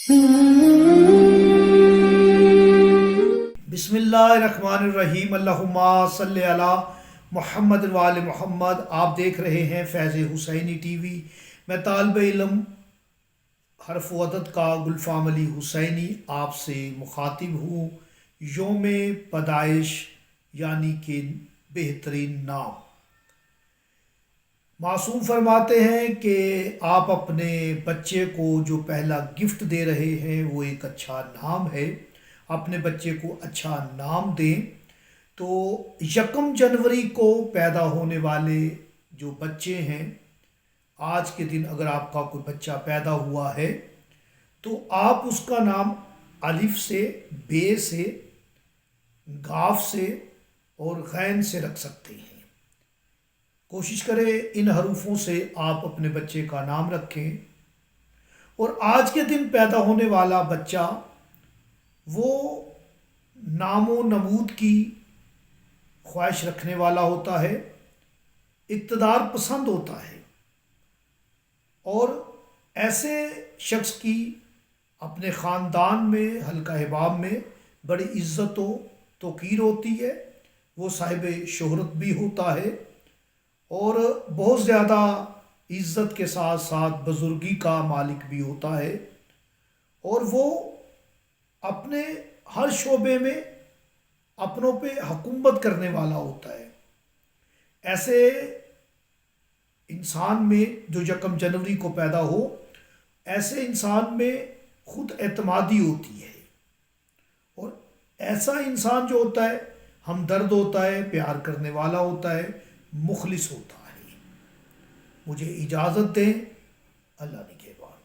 بسم اللہ الرحمن الرحیم، اللہم صلی علی محمد وآل محمد۔ آپ دیکھ رہے ہیں فیض حسینی ٹی وی۔ میں طالب علم حرف و عدد کا گلفام علی حسینی آپ سے مخاطب ہوں۔ یوم پیدائش یعنی کہ بہترین نام۔ معصوم فرماتے ہیں کہ آپ اپنے بچے کو جو پہلا گفٹ دے رہے ہیں وہ ایک اچھا نام ہے۔ اپنے بچے کو اچھا نام دیں۔ تو 1 جنوری کو پیدا ہونے والے جو بچے ہیں، آج کے دن اگر آپ کا کوئی بچہ پیدا ہوا ہے تو آپ اس کا نام الف سے، بے سے، گاف سے اور غین سے رکھ سکتے ہیں۔ کوشش کریں ان حروفوں سے آپ اپنے بچے کا نام رکھیں۔ اور آج کے دن پیدا ہونے والا بچہ وہ نام و نمود کی خواہش رکھنے والا ہوتا ہے، اقتدار پسند ہوتا ہے، اور ایسے شخص کی اپنے خاندان میں، حلقہ احباب میں بڑی عزت و توقیر ہوتی ہے۔ وہ صاحب شہرت بھی ہوتا ہے اور بہت زیادہ عزت کے ساتھ ساتھ بزرگی کا مالک بھی ہوتا ہے، اور وہ اپنے ہر شعبے میں اپنوں پہ حکومت کرنے والا ہوتا ہے۔ ایسے انسان میں جو 1 جنوری کو پیدا ہو، ایسے انسان میں خود اعتمادی ہوتی ہے، اور ایسا انسان جو ہوتا ہے ہمدرد ہوتا ہے، پیار کرنے والا ہوتا ہے، مخلص ہوتا ہے۔ مجھے اجازت دیں، اللہ نگہبان۔